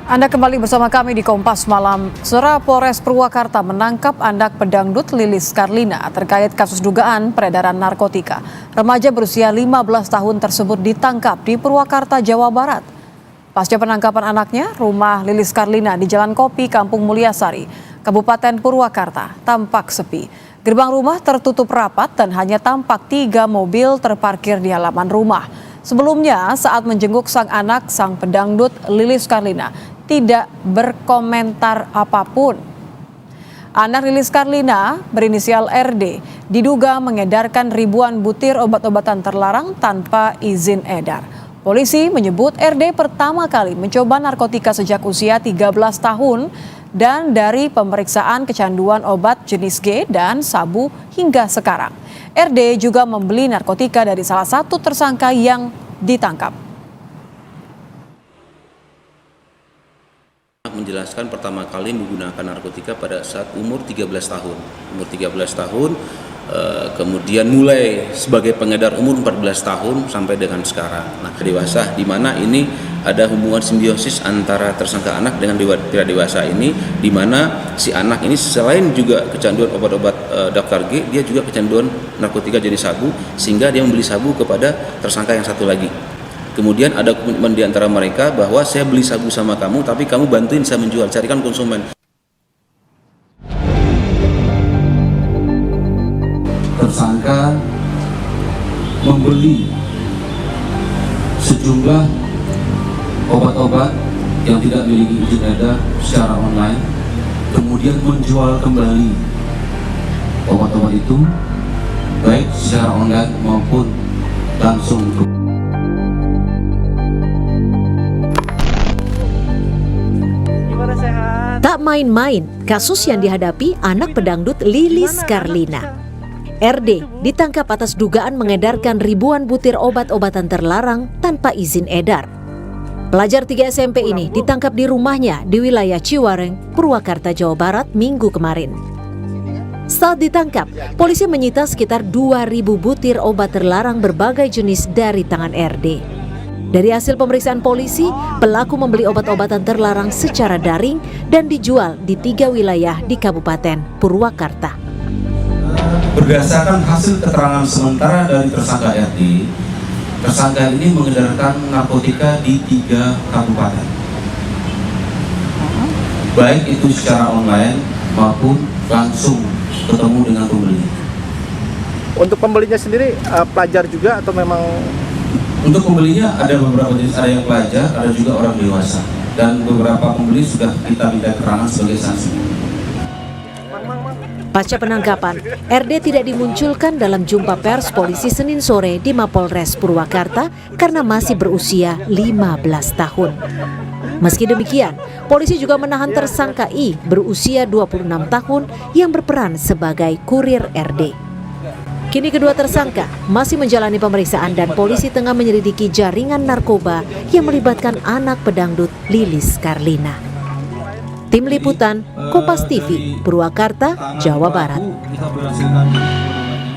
Anda kembali bersama kami di Kompas Malam. Saudara, Polres Purwakarta menangkap anak pedangdut Lilis Karlina terkait kasus dugaan peredaran narkotika. Remaja berusia 15 tahun tersebut ditangkap di Purwakarta, Jawa Barat. Pasca penangkapan anaknya, rumah Lilis Karlina di Jalan Kopi, Kampung Mulyasari, Kabupaten Purwakarta, tampak sepi. Gerbang rumah tertutup rapat dan hanya tampak 3 mobil terparkir di halaman rumah. Sebelumnya, saat menjenguk sang anak, sang pedangdut Lilis Karlina tidak berkomentar apapun. Anak Lilis Karlina berinisial RD diduga mengedarkan ribuan butir obat-obatan terlarang tanpa izin edar. Polisi menyebut RD pertama kali mencoba narkotika sejak usia 13 tahun dan dari pemeriksaan kecanduan obat jenis G dan sabu hingga sekarang. RD juga membeli narkotika dari salah satu tersangka yang ditangkap. Menjelaskan pertama kali menggunakan narkotika pada saat umur 13 tahun. Kemudian mulai sebagai pengedar umur 14 tahun sampai dengan sekarang. Nah, dewasa di mana ini ada hubungan simbiosis antara tersangka anak dengan tidak dewasa ini, di mana si anak ini selain juga kecanduan obat-obat daftar G, dia juga kecanduan narkotika jenis sabu, sehingga dia membeli sabu kepada tersangka yang satu lagi. Kemudian ada komitmen di antara mereka bahwa saya beli sabu sama kamu, tapi kamu bantuin saya menjual, carikan konsumen. Tersangka membeli sejumlah obat-obat yang tidak memiliki izin edar secara online, kemudian menjual kembali obat-obat itu baik secara online maupun langsung ke Tak main-main kasus yang dihadapi anak pedangdut Lilis Karlina. RD ditangkap atas dugaan mengedarkan ribuan butir obat-obatan terlarang tanpa izin edar. Pelajar 3 SMP ini ditangkap di rumahnya di wilayah Ciwareng, Purwakarta, Jawa Barat Minggu kemarin. Saat ditangkap, polisi menyita sekitar 2.000 butir obat terlarang berbagai jenis dari tangan RD. Dari hasil pemeriksaan polisi, pelaku membeli obat-obatan terlarang secara daring dan dijual di 3 wilayah di Kabupaten Purwakarta. Berdasarkan hasil keterangan sementara dari tersangka RD, tersangka ini mengedarkan narkotika di 3 kabupaten, baik itu secara online maupun langsung ketemu dengan pembeli. Untuk pembelinya sendiri pelajar juga atau memang? Untuk pembelinya ada beberapa jenis, ada yang pelajar, ada juga orang dewasa, dan beberapa pembeli sudah kita minta keterangan sebagai saksi. Pasca penangkapan, RD tidak dimunculkan dalam jumpa pers polisi Senin sore di Mapolres Purwakarta karena masih berusia 15 tahun. Meski demikian, polisi juga menahan tersangka I berusia 26 tahun yang berperan sebagai kurir RD. Kini kedua tersangka masih menjalani pemeriksaan dan polisi tengah menyelidiki jaringan narkoba yang melibatkan anak pedangdut Lilis Karlina. Tim Liputan, Kompas TV, Purwakarta, Jawa Barat.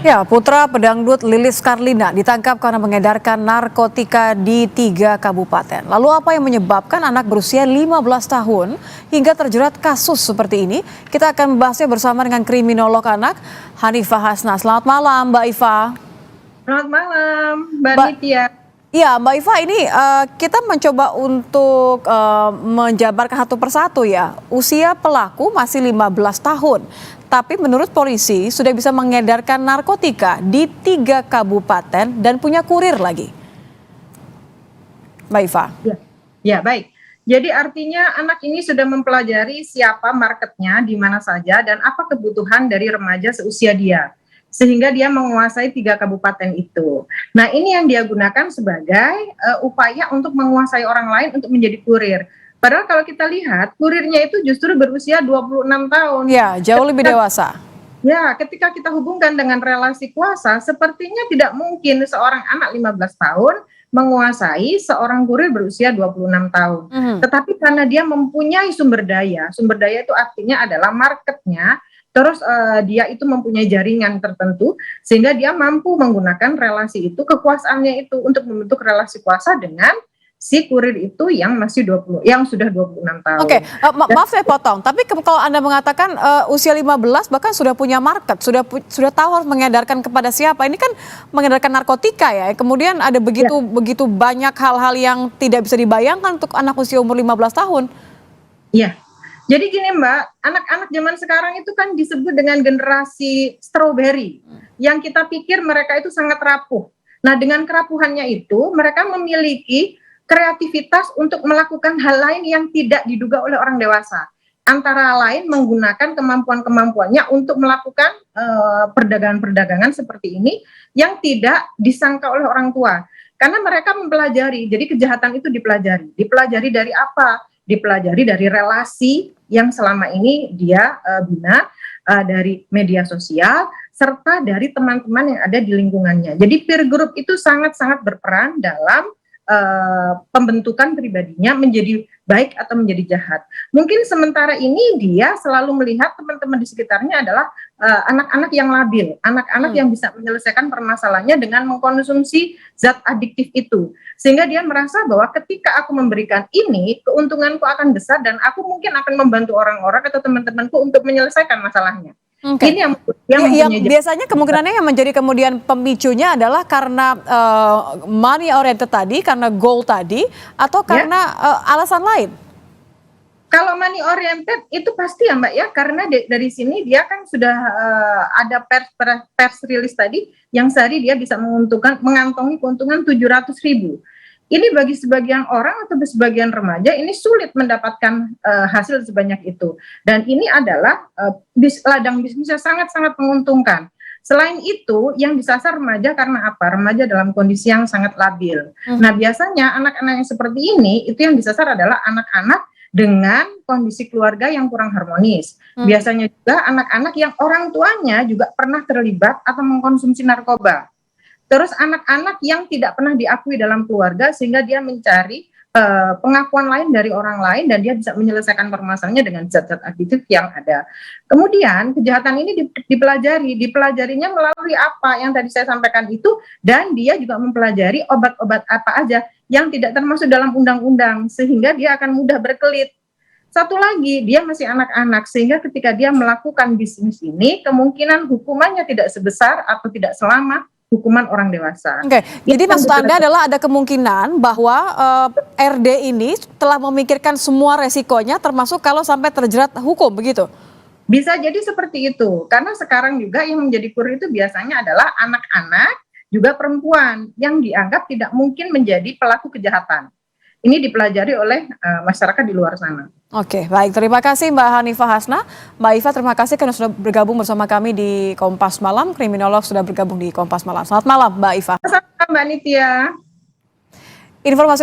Ya, putra pedangdut Lilis Karlina ditangkap karena mengedarkan narkotika di 3 kabupaten. Lalu apa yang menyebabkan anak berusia 15 tahun hingga terjerat kasus seperti ini? Kita akan membahasnya bersama dengan kriminolog anak Hanifah Hasna. Selamat malam, Mbak Iva. Selamat malam, Mbak Nitya. Iya, Mbak Iva, ini kita mencoba untuk menjabarkan satu persatu ya. Usia pelaku masih 15 tahun. Tapi menurut polisi sudah bisa mengedarkan narkotika di 3 kabupaten dan punya kurir lagi. Mbak Iva. Ya, baik. Jadi artinya anak ini sudah mempelajari siapa marketnya di mana saja dan apa kebutuhan dari remaja seusia dia. Sehingga dia menguasai 3 kabupaten itu. Nah, ini yang dia gunakan sebagai upaya untuk menguasai orang lain untuk menjadi kurir. Padahal kalau kita lihat, kurirnya itu justru berusia 26 tahun. Ya, jauh lebih dewasa. Ya, ketika kita hubungkan dengan relasi kuasa, sepertinya tidak mungkin seorang anak 15 tahun menguasai seorang kurir berusia 26 tahun. Tetapi karena dia mempunyai sumber daya itu artinya adalah marketnya, terus dia itu mempunyai jaringan tertentu, sehingga dia mampu menggunakan relasi itu, kekuasaannya itu untuk membentuk relasi kuasa dengan si kurir itu yang masih 20, yang sudah 26 tahun. Oke, maaf saya potong, tapi kalau Anda mengatakan usia 15 bahkan sudah punya market, sudah tahu harus mengedarkan kepada siapa, ini kan mengedarkan narkotika ya, kemudian ada begitu banyak hal-hal yang tidak bisa dibayangkan untuk anak usia umur 15 tahun. Iya, jadi gini Mbak, anak-anak zaman sekarang itu kan disebut dengan generasi strawberry, yang kita pikir mereka itu sangat rapuh. Nah dengan kerapuhannya itu, mereka memiliki kreativitas untuk melakukan hal lain yang tidak diduga oleh orang dewasa. Antara lain menggunakan kemampuan-kemampuannya untuk melakukan perdagangan-perdagangan seperti ini yang tidak disangka oleh orang tua. Karena mereka mempelajari, jadi kejahatan itu dipelajari. Dipelajari dari apa? Dipelajari dari relasi yang selama ini dia bina, dari media sosial, serta dari teman-teman yang ada di lingkungannya. Jadi peer group itu sangat-sangat berperan dalam pembentukan pribadinya menjadi baik atau menjadi jahat. Mungkin sementara ini dia selalu melihat teman-teman di sekitarnya adalah anak-anak yang labil, anak-anak yang bisa menyelesaikan permasalahannya dengan mengkonsumsi zat adiktif itu. Sehingga dia merasa bahwa ketika aku memberikan ini, keuntunganku akan besar dan aku mungkin akan membantu orang-orang atau teman-temanku untuk menyelesaikan masalahnya. Okay. Ini yang biasanya kemungkinannya yang menjadi kemudian pemicunya adalah karena money oriented tadi, karena goal tadi, atau karena alasan lain? Kalau money oriented itu pasti ya Mbak ya, karena dari sini dia kan sudah ada pers release tadi yang sehari dia bisa mengantongi keuntungan 700.000. Ini bagi sebagian orang atau sebagian remaja ini sulit mendapatkan hasil sebanyak itu. Dan ini adalah ladang bisnisnya sangat-sangat menguntungkan. Selain itu, yang disasar remaja karena apa? Remaja dalam kondisi yang sangat labil. Nah, biasanya anak-anak yang seperti ini, itu yang disasar adalah anak-anak dengan kondisi keluarga yang kurang harmonis. Biasanya juga anak-anak yang orang tuanya juga pernah terlibat atau mengkonsumsi narkoba. Terus anak-anak yang tidak pernah diakui dalam keluarga sehingga dia mencari pengakuan lain dari orang lain dan dia bisa menyelesaikan permasalahannya dengan zat-zat adiktif yang ada. Kemudian kejahatan ini dipelajarinya melalui apa yang tadi saya sampaikan itu, dan dia juga mempelajari obat-obat apa aja yang tidak termasuk dalam undang-undang sehingga dia akan mudah berkelit. Satu lagi, dia masih anak-anak sehingga ketika dia melakukan bisnis ini kemungkinan hukumannya tidak sebesar atau tidak selama hukuman orang dewasa. Oke, jadi maksud Anda adalah ada kemungkinan bahwa RD ini telah memikirkan semua resikonya termasuk kalau sampai terjerat hukum, begitu? Bisa jadi seperti itu, karena sekarang juga yang menjadi kurir itu biasanya adalah anak-anak, juga perempuan yang dianggap tidak mungkin menjadi pelaku kejahatan. Ini dipelajari oleh masyarakat di luar sana. Oke, baik. Terima kasih Mbak Hanifah Hasna. Mbak Iva, terima kasih karena sudah bergabung bersama kami di Kompas Malam. Kriminolog sudah bergabung di Kompas Malam. Selamat malam Mbak Iva. Selamat malam Mbak Nitya. Informasi